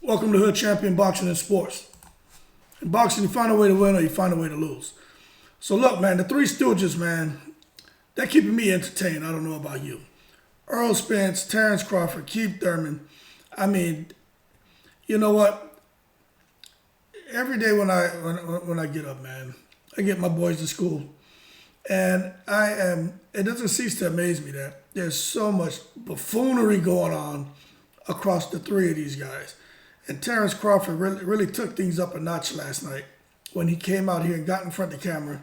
Welcome to Hood Champion Boxing and Sports. In boxing, you find a way to win or you find a way to lose. So look, man, the Three Stooges, man, they're keeping me entertained. I don't know about you. Earl Spence, Terrence Crawford, Keith Thurman. I mean, you know what? Every day when I get up, man, I get my boys to school. And it doesn't cease to amaze me that there's so much buffoonery going on across the three of these guys. And Terrence Crawford really took things up a notch last night when he came out here and got in front of the camera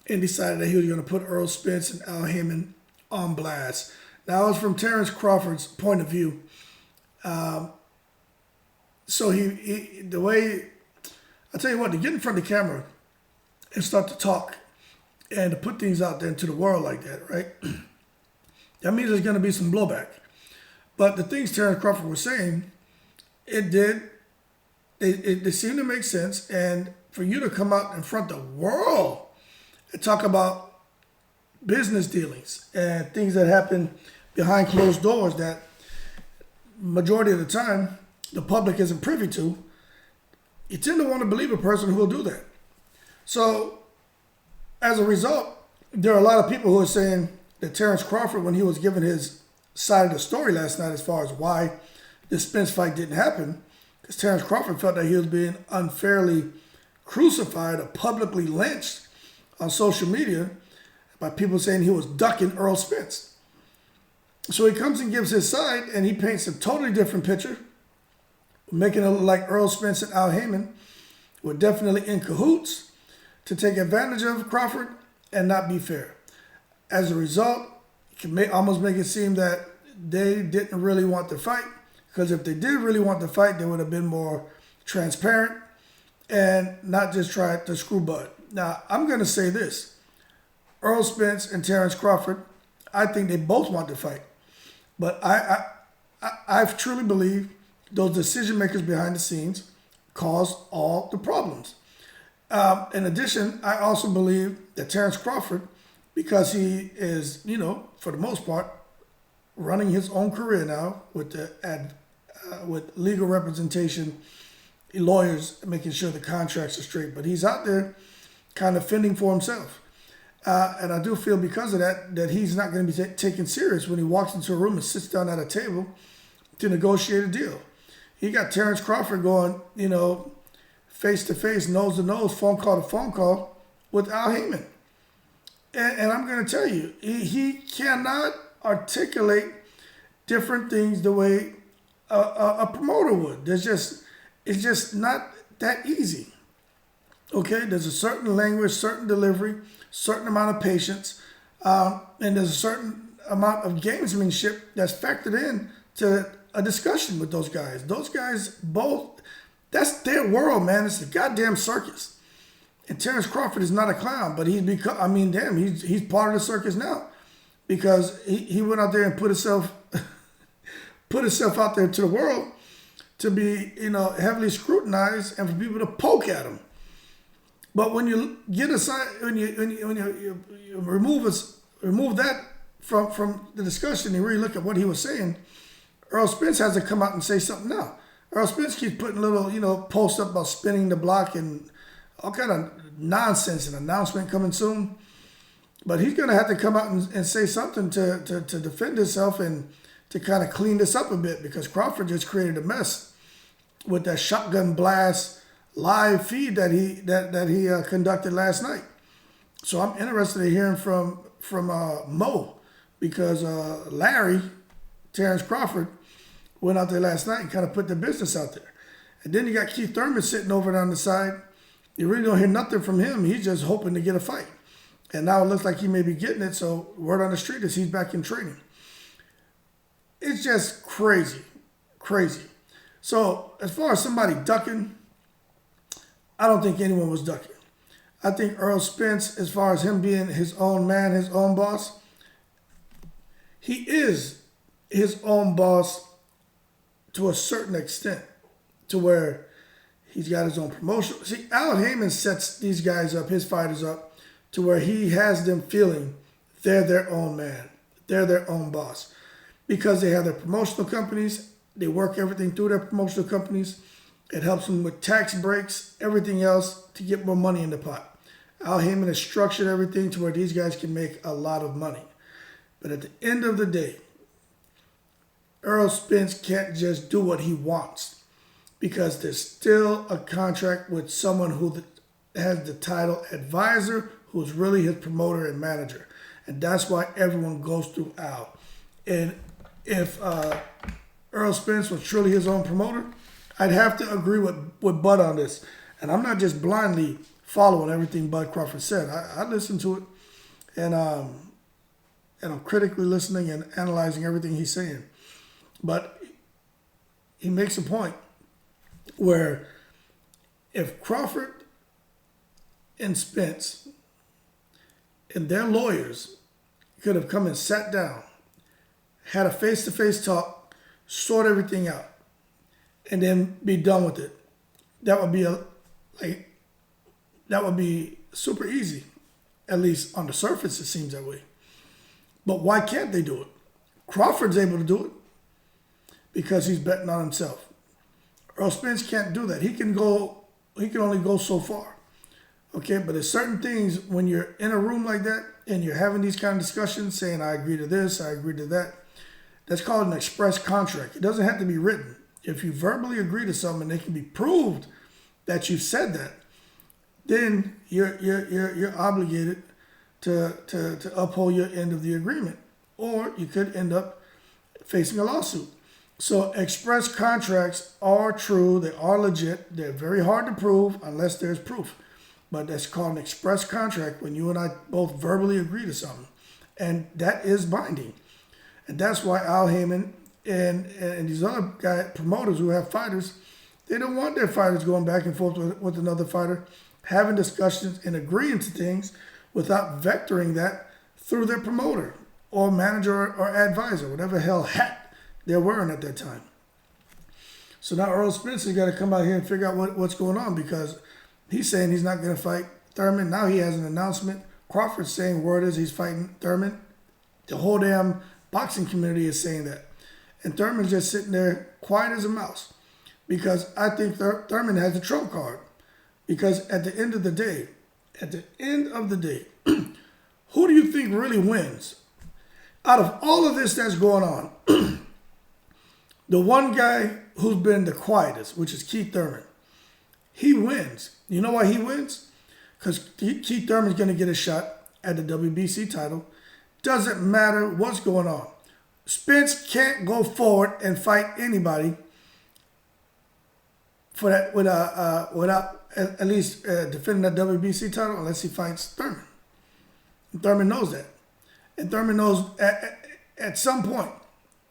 and decided that he was going to put Earl Spence and Al Heyman on blast. Now, it was from Terrence Crawford's point of view. So the way, I tell you what, to get in front of the camera and start to talk and to put things out there into the world like that, right? That means there's going to be some blowback. But the things Terrence Crawford was saying, it seemed to make sense. And for you to come out in front of the world and talk about business dealings and things that happen behind closed doors that majority of the time the public isn't privy to, you tend to want to believe a person who will do that. So as a result, there are a lot of people who are saying that Terrence Crawford, when he was giving his side of the story last night as far as why the Spence fight didn't happen, because Terrence Crawford felt that he was being unfairly crucified or publicly lynched on social media by people saying he was ducking Earl Spence. So he comes and gives his side, and he paints a totally different picture, making it look like Earl Spence and Al Heyman were definitely in cahoots to take advantage of Crawford and not be fair. As a result, it can almost make it seem that they didn't really want the fight, because if they did really want the fight, they would have been more transparent and not just try to screw Bud. Now, I'm going to say this. Earl Spence and Terrence Crawford, I think they both want to fight. But I truly believe those decision makers behind the scenes caused all the problems. In addition, I also believe that Terrence Crawford, because he is, for the most part, running his own career now with with legal representation, lawyers making sure the contracts are straight, but he's out there kind of fending for himself. And I do feel because of that he's not going to be taken serious when he walks into a room and sits down at a table to negotiate a deal. He got Terrence Crawford going, face to face, nose to nose, phone call to phone call with Al Heyman. And I'm going to tell you, he cannot articulate different things the way a promoter would. It's just not that easy. Okay, there's a certain language, certain delivery, certain amount of patience, and there's a certain amount of gamesmanship that's factored in to a discussion with those guys. Those guys both, that's their world, man. It's a goddamn circus. And Terrence Crawford is not a clown, but he's become, he's part of the circus now, because he went out there and put himself out there to the world to be, heavily scrutinized and for people to poke at him. But when you get aside, when you remove that from the discussion and really look at what he was saying, Earl Spence has to come out and say something now. Earl Spence keeps putting little, posts up about spinning the block and all kind of nonsense, an announcement coming soon. But he's going to have to come out and say something to defend himself and to kind of clean this up a bit, because Crawford just created a mess with that shotgun blast live feed that he conducted last night. So I'm interested in hearing from Mo, because Larry, Terrence Crawford, went out there last night and kind of put the business out there. And then you got Keith Thurman sitting over there on the side. You really don't hear nothing from him. He's just hoping to get a fight. And now it looks like he may be getting it, so word on the street is he's back in training. It's just crazy, crazy. So as far as somebody ducking, I don't think anyone was ducking. I think Earl Spence, as far as him being his own man, his own boss, he is his own boss to a certain extent, to where he's got his own promotion. See, Al Heyman sets these guys up, his fighters up, to where he has them feeling they're their own man, they're their own boss, because they have their promotional companies They work everything through their promotional companies. It helps them with tax breaks, everything else to get more money in the pot. Al Heyman has structured everything to where these guys can make a lot of money. But at the end of the day, Earl Spence can't just do what he wants because there's still a contract with someone who has the title advisor, who's really his promoter and manager. And that's why everyone goes through Al. And if Earl Spence was truly his own promoter, I'd have to agree with Bud on this. And I'm not just blindly following everything Bud Crawford said. I listened to it, and I'm critically listening and analyzing everything he's saying. But he makes a point where if Crawford and Spence and their lawyers could have come and sat down, had a face-to-face talk, sort everything out, and then be done with it, that would be super easy. At least on the surface, it seems that way. But why can't they do it? Crawford's able to do it because he's betting on himself. Earl Spence can't do that. He can only go so far. Okay, but there's certain things when you're in a room like that and you're having these kind of discussions, saying I agree to this, I agree to that. That's called an express contract. It doesn't have to be written. If you verbally agree to something and it can be proved that you said that, then you're obligated to uphold your end of the agreement, or you could end up facing a lawsuit. So express contracts are true. They are legit. They're very hard to prove unless there's proof. But that's called an express contract when you and I both verbally agree to something. And that is binding. And that's why Al Heyman and these other promoters who have fighters, they don't want their fighters going back and forth with another fighter, having discussions and agreeing to things without vectoring that through their promoter or manager or advisor, whatever hell hat they're wearing at that time. So now Earl Spence has got to come out here and figure out what's going on, because he's saying he's not going to fight Thurman. Now he has an announcement. Crawford's saying word is he's fighting Thurman. The whole damn boxing community is saying that. And Thurman's just sitting there quiet as a mouse, because I think Thurman has the trump card. Because at the end of the day, who do you think really wins? Out of all of this that's going on, the one guy who's been the quietest, which is Keith Thurman, he wins. You know why he wins? Because Keith Thurman's going to get a shot at the WBC title. Doesn't matter what's going on. Spence can't go forward and fight anybody for that without at least defending that WBC title unless he fights Thurman. And Thurman knows that. And Thurman knows at some point,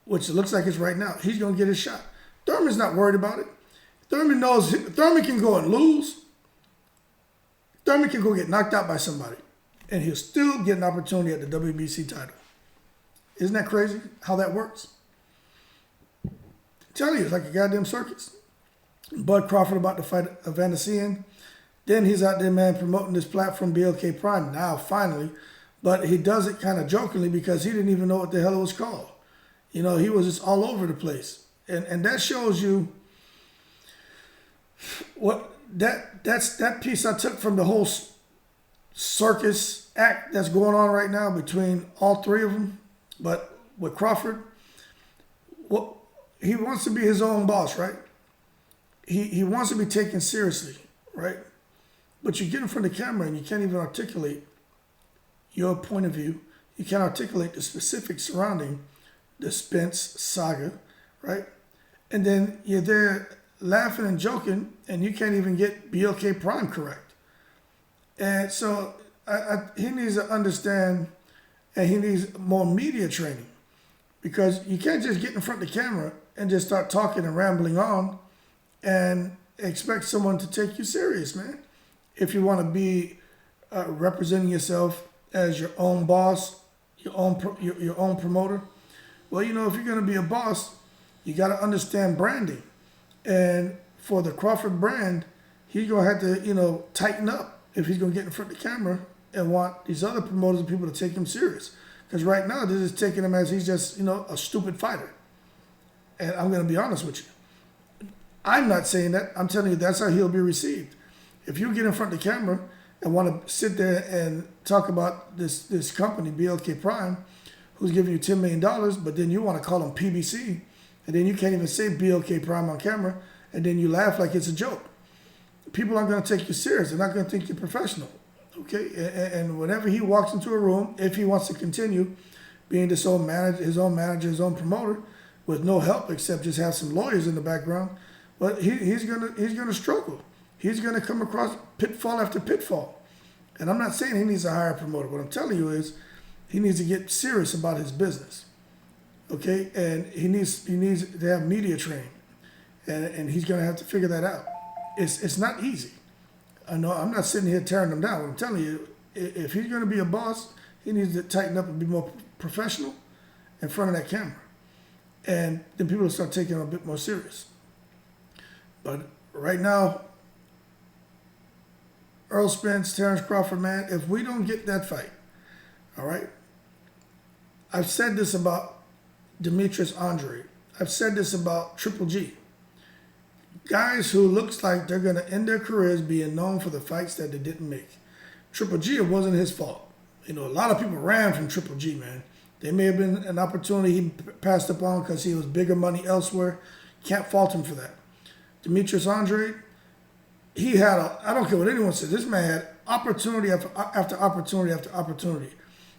which it looks like it's right now, he's going to get his shot. Thurman's not worried about it. Thurman knows Thurman can go and lose. Thurman can go get knocked out by somebody, and he'll still get an opportunity at the WBC title. Isn't that crazy how that works? I'm telling you, it's like a goddamn circus. Bud Crawford about to fight Evander Cien. Then he's out there, man, promoting this platform, BLK Prime, now finally. But he does it kind of jokingly because he didn't even know what the hell it was called. You know, he was just all over the place. And that shows you what that's that piece I took from the whole circus act that's going on right now between all three of them. But with Crawford, he wants to be his own boss, right? He wants to be taken seriously, right? But you get in front of the camera and you can't even articulate your point of view. You can't articulate the specifics surrounding the Spence saga, right? And then you're there laughing and joking, and you can't even get BLK Prime correct. And so he needs to understand, and he needs more media training, because you can't just get in front of the camera and just start talking and rambling on and expect someone to take you serious, man. If you want to be representing yourself as your own boss, your own promoter, well, you know, if you're going to be a boss, you got to understand branding. And for the Crawford brand, he's going to have to, you know, tighten up if he's going to get in front of the camera and want these other promoters and people to take him serious. Because right now, this is taking him as he's just, you know, a stupid fighter. And I'm going to be honest with you. I'm not saying that. I'm telling you that's how he'll be received. If you get in front of the camera and want to sit there and talk about this company, BLK Prime, who's giving you $10 million, but then you want to call them PBC, and then you can't even say BLK Prime on camera, and then you laugh like it's a joke. People aren't going to take you serious. They're not going to think you're professional. Okay? And whenever he walks into a room, if he wants to continue being his own manager, his own promoter, with no help except just have some lawyers in the background, but he's gonna struggle. He's gonna come across pitfall after pitfall. And I'm not saying he needs to hire a promoter. What I'm telling you is he needs to get serious about his business. Okay? And he needs to have media training. And he's gonna have to figure that out. It's not easy. I know I'm not sitting here tearing him down. What I'm telling you, if he's gonna be a boss, he needs to tighten up and be more professional in front of that camera. And then people will start taking him a bit more serious. But right now, Earl Spence, Terrence Crawford, man, if we don't get that fight, all right? I've said this about Demetrius Andre. I've said this about Triple G. Guys who looks like they're going to end their careers being known for the fights that they didn't make. Triple G, it wasn't his fault. You know, a lot of people ran from Triple G, man. There may have been an opportunity he passed up on because he was bigger money elsewhere. Can't fault him for that. Demetrius Andre, he had I don't care what anyone says, this man had opportunity after opportunity after opportunity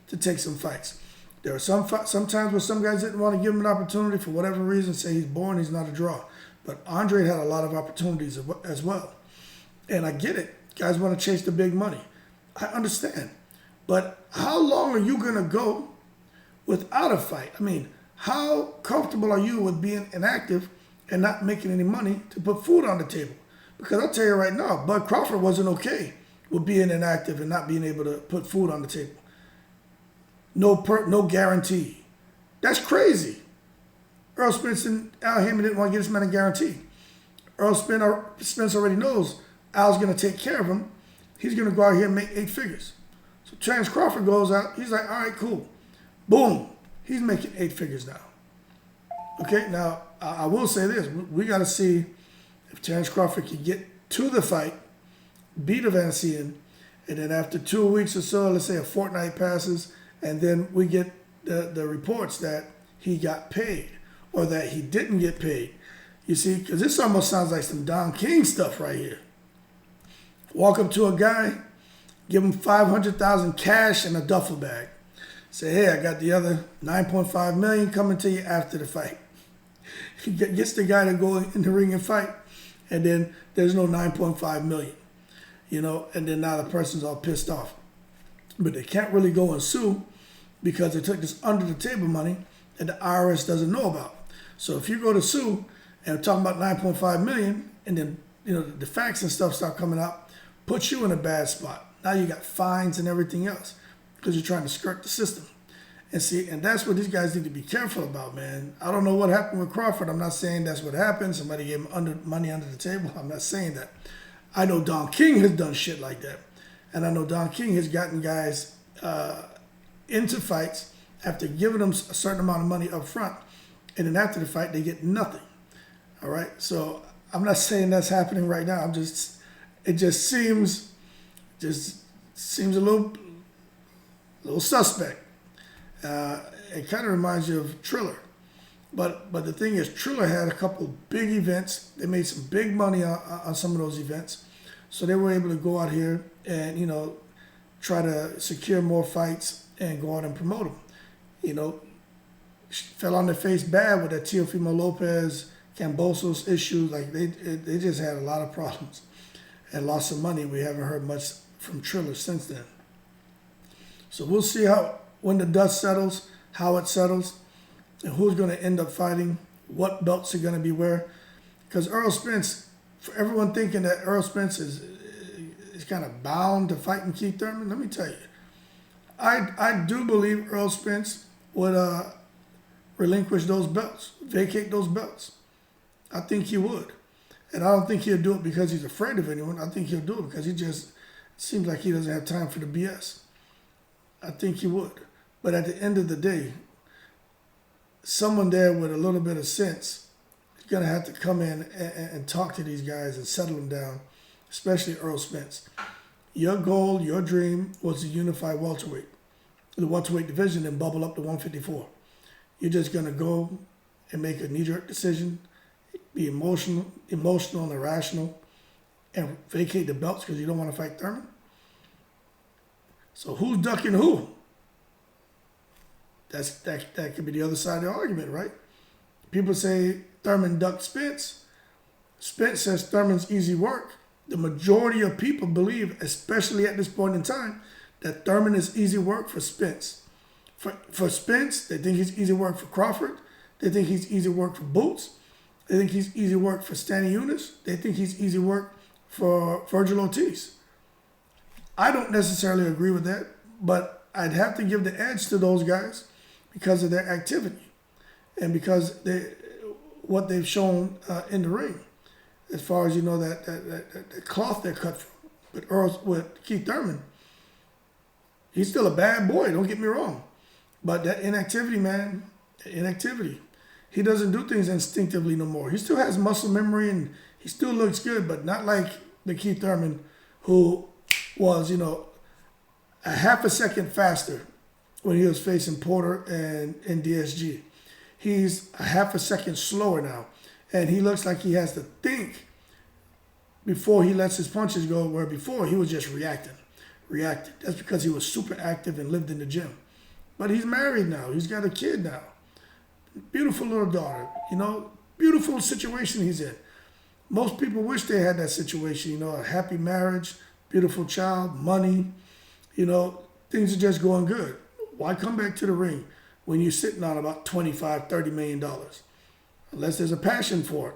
to take some fights. There are sometimes where some guys didn't want to give him an opportunity for whatever reason, say he's born, he's not a draw. But Andre had a lot of opportunities as well. And I get it. Guys want to chase the big money. I understand. But how long are you going to go without a fight? I mean, how comfortable are you with being inactive and not making any money to put food on the table? Because I'll tell you right now, Bud Crawford wasn't okay with being inactive and not being able to put food on the table. No guarantee. That's crazy. Earl Spence and Al Heyman didn't want to get this man a guarantee. Earl Spence already knows Al's going to take care of him. He's going to go out here and make 8 figures. So Terrence Crawford goes out. He's like, all right, cool. Boom. He's making 8 figures now. Okay, now I will say this. We got to see if Terrence Crawford can get to the fight, beat Avancian, and then after 2 weeks or so, let's say a fortnight passes, and then we get the reports that he got paid or that he didn't get paid. You see, because this almost sounds like some Don King stuff right here. Walk up to a guy, give him $500,000 cash in a duffel bag. Say, hey, I got the other $9.5 million coming to you after the fight. He gets the guy to go in the ring and fight, and then there's no $9.5 million, you know, and then now the person's all pissed off. But they can't really go and sue because they took this under the table money that the IRS doesn't know about. So if you go to sue and talking about $9.5 million, and then, you know, the facts and stuff start coming out, puts you in a bad spot. Now you got fines and everything else because you're trying to skirt the system. And see, and that's what these guys need to be careful about, man. I don't know what happened with Crawford. I'm not saying that's what happened. Somebody gave him money under the table. I'm not saying that. I know Don King has done shit like that. And I know Don King has gotten guys into fights after giving them a certain amount of money up front. And then after the fight, they get nothing. All right? So I'm not saying that's happening right now. It just seems a little suspect. It kind of reminds you of Triller. But the thing is, Triller had a couple big events. They made some big money on some of those events. So they were able to go out here and, you know, try to secure more fights and go out and promote them. You know, fell on their face bad with that Teofimo Lopez, Cambosos issue. Like, they just had a lot of problems and lost some money. We haven't heard much from Triller since then. So we'll see when the dust settles, how it settles, and who's going to end up fighting, what belts are going to be where. Because Earl Spence, for everyone thinking that Earl Spence is kind of bound to fighting Keith Thurman, let me tell you, I do believe Earl Spence would relinquish those belts, vacate those belts. I think he would. And I don't think he'll do it because he's afraid of anyone. I think he'll do it because he just seems like he doesn't have time for the BS. I think he would. But at the end of the day, someone there with a little bit of sense going to have to come in and talk to these guys and settle them down, especially Earl Spence. Your goal, your dream was to unify the welterweight division, and bubble up to 154. You're just going to go and make a knee-jerk decision, be emotional and irrational, and vacate the belts because you don't want to fight Thurman? So who's ducking who? That could be the other side of the argument, right? People say Thurman ducked Spence. Spence says Thurman's easy work. The majority of people believe, especially at this point in time, that Thurman is easy work for Spence. For Spence, they think he's easy work for Crawford. They think he's easy work for Boots. They think he's easy work for Stanley Eunice. They think he's easy work for Virgil Ortiz. I don't necessarily agree with that, but I'd have to give the edge to those guys because of their activity and because what they've shown in the ring. As far as that cloth they're cut from. With Keith Thurman, he's still a bad boy, don't get me wrong. But that inactivity, man, he doesn't do things instinctively no more. He still has muscle memory and he still looks good, but not like the Keith Thurman who was, a half a second faster when he was facing Porter and DSG. He's a half a second slower now. And he looks like he has to think before he lets his punches go, where before he was just reacting. That's because he was super active and lived in the gym. But he's married now. He's got a kid now. Beautiful little daughter. Beautiful situation he's in. Most people wish they had that situation, a happy marriage, beautiful child, money, things are just going good. Why come back to the ring when you're sitting on about $25, $30 million? Unless there's a passion for it.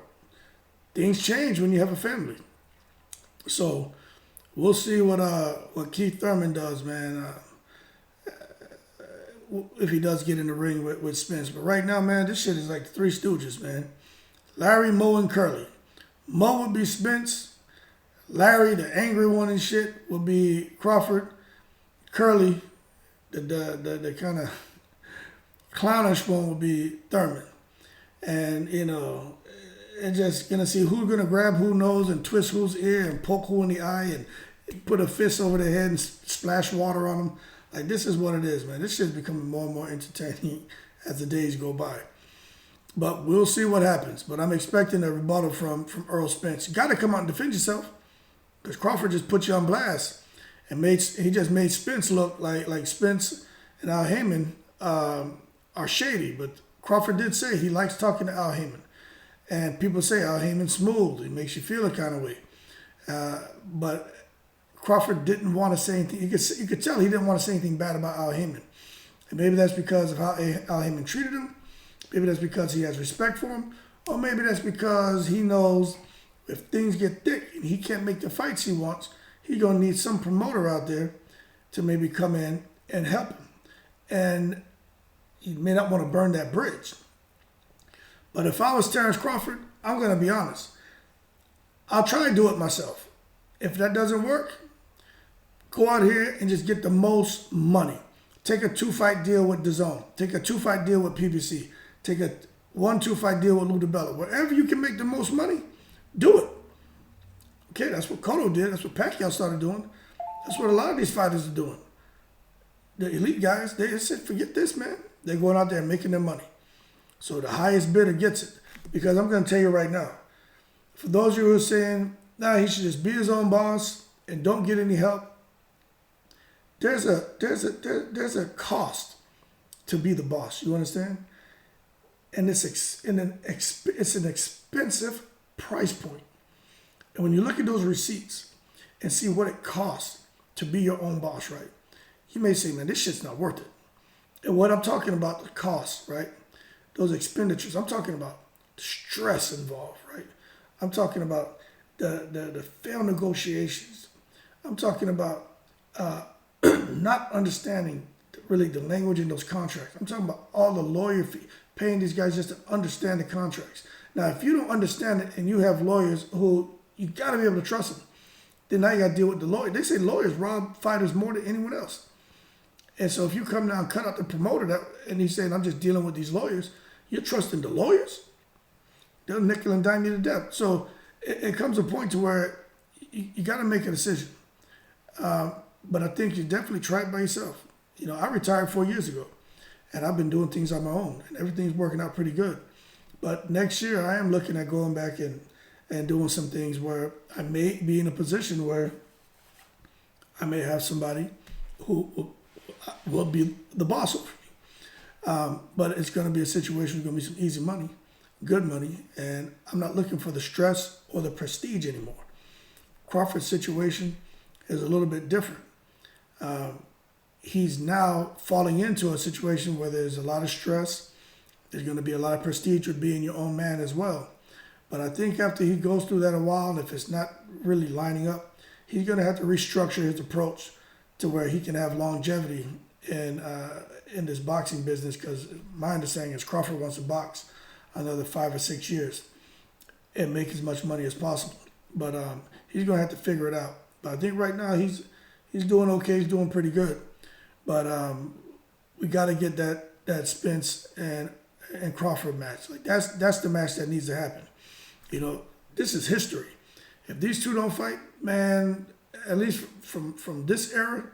Things change when you have a family. So we'll see what Keith Thurman does, man, if he does get in the ring with Spence. But right now, man, this shit is like the Three Stooges, man. Larry, Moe, and Curly. Moe would be Spence. Larry, the angry one and shit, would be Crawford. Curly, the kind of clownish one, would be Thurman. And, and just going to see who's going to grab who's nose and twist whose ear and poke who in the eye and put a fist over their head and splash water on them. Like, this is what it is, man. This shit's becoming more and more entertaining as the days go by. But we'll see what happens. But I'm expecting a rebuttal from Earl Spence. You got to come out and defend yourself because Crawford just put you on blast. And he just made Spence look like Spence and Al Heyman are shady. But Crawford did say he likes talking to Al Heyman. And people say Al Heyman's smooth. He makes you feel a kind of way. But Crawford didn't want to say anything. You could tell he didn't want to say anything bad about Al Heyman. And maybe that's because of how Al Heyman treated him. Maybe that's because he has respect for him. Or maybe that's because he knows if things get thick and he can't make the fights he wants, he's going to need some promoter out there to maybe come in and help him. And he may not want to burn that bridge. But if I was Terrence Crawford, I'm going to be honest. I'll try to do it myself. If that doesn't work, go out here and just get the most money. Take a 2-fight deal with DAZN. Take a 2-fight deal with PBC. Take a 1-2-fight deal with Lou DiBella. Wherever you can make the most money, do it. Okay, that's what Cotto did. That's what Pacquiao started doing. That's what a lot of these fighters are doing. The elite guys, they said, forget this, man. They're going out there and making their money. So the highest bidder gets it. Because I'm going to tell you right now, for those of you who are saying, he should just be his own boss and don't get any help, there's a cost to be the boss. You understand? And it's an expensive price point. And when you look at those receipts and see what it costs to be your own boss, right? You may say, man, this shit's not worth it. And what I'm talking about, the costs, right? Those expenditures. I'm talking about the stress involved, right? I'm talking about the failed negotiations. I'm talking about not understanding really the language in those contracts. I'm talking about all the lawyer fee, paying these guys just to understand the contracts. Now, if you don't understand it and you have lawyers who you got to be able to trust them, then now you got to deal with the lawyer. They say lawyers rob fighters more than anyone else. And so if you come down and cut out the promoter and he's saying, I'm just dealing with these lawyers, you're trusting the lawyers? they'll nickel and dime you to death. So it comes a point to where you got to make a decision. But I think you definitely try it by yourself. You know, I retired 4 years ago, and I've been doing things on my own, and everything's working out pretty good. But next year, I am looking at going back and doing some things where I may be in a position where I may have somebody who will be the boss over me. But it's going to be a situation where it's going to be some easy money, good money, and I'm not looking for the stress or the prestige anymore. Crawford's situation is a little bit different. He's now falling into a situation where there's a lot of stress. There's going to be a lot of prestige with being your own man as well. But I think after he goes through that a while, and if it's not really lining up, he's going to have to restructure his approach to where he can have longevity in this boxing business, because my understanding is Crawford wants to box another 5 or 6 years and make as much money as possible. But he's going to have to figure it out. But I think right now he's doing okay. He's doing pretty good. But we got to get that Spence and Crawford match. Like that's the match that needs to happen. You know, this is history. If these two don't fight, man, at least from this era,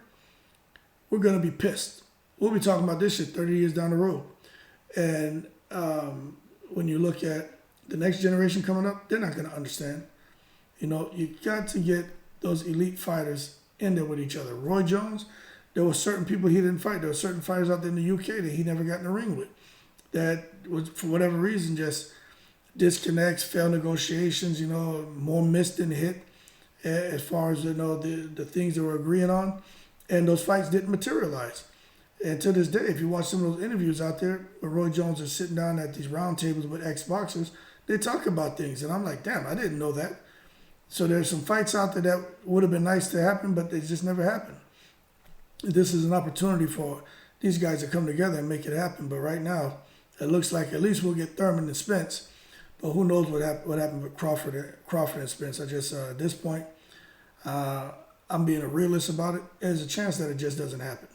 we're going to be pissed. We'll be talking about this shit 30 years down the road. And when you look at the next generation coming up, they're not going to understand. You know, you got to get those elite fighters in there with each other. Roy Jones, there were certain people he didn't fight. There were certain fighters out there in the UK that he never got in the ring with. That was, for whatever reason, just disconnects, failed negotiations, you know, more missed than hit as far as, you know, the things they were agreeing on. And those fights didn't materialize. And to this day, if you watch some of those interviews out there where Roy Jones is sitting down at these round tables with ex-boxers, they talk about things. And I'm like, damn, I didn't know that. So there's some fights out there that would have been nice to happen, but they just never happened. This is an opportunity for these guys to come together and make it happen. But right now, it looks like at least we'll get Thurman and Spence. But who knows what happened with Crawford and Spence. I just, at this point, I'm being a realist about it. There's a chance that it just doesn't happen.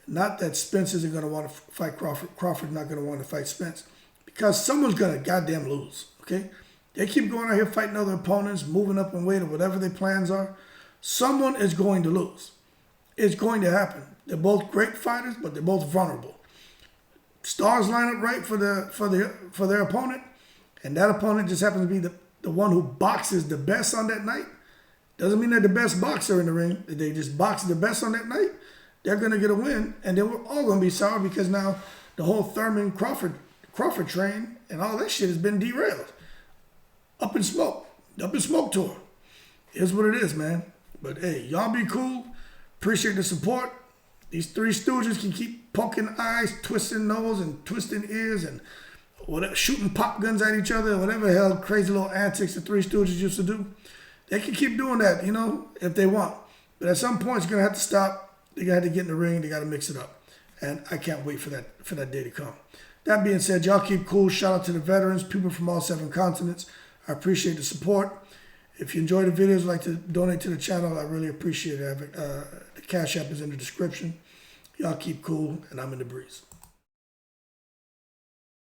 Not that Spence isn't going to want to fight Crawford. Crawford's not going to want to fight Spence. Because someone's going to goddamn lose, okay? They keep going out here fighting other opponents, moving up in weight or whatever their plans are. Someone is going to lose. It's going to happen. They're both great fighters, but they're both vulnerable. Stars line up right for their opponent, and that opponent just happens to be the one who boxes the best on that night. Doesn't mean they're the best boxer in the ring. They just box the best on that night. They're going to get a win, and then we're all going to be sour because now the whole Thurman Crawford train and all that shit has been derailed. Up in smoke tour. Here's what it is, man. But hey, y'all be cool. Appreciate the support. These three Stooges can keep poking eyes, twisting nose, and twisting ears, and whatever, shooting pop guns at each other, whatever the hell crazy little antics the three Stooges used to do. They can keep doing that, you know, if they want. But at some point, it's gonna have to stop. They gotta get in the ring. They gotta mix it up, and I can't wait for that day to come. That being said, y'all keep cool. Shout out to the veterans, people from all 7 continents. I appreciate the support. If you enjoy the videos, like to donate to the channel, I really appreciate it. The Cash App is in the description. Y'all keep cool, and I'm in the breeze.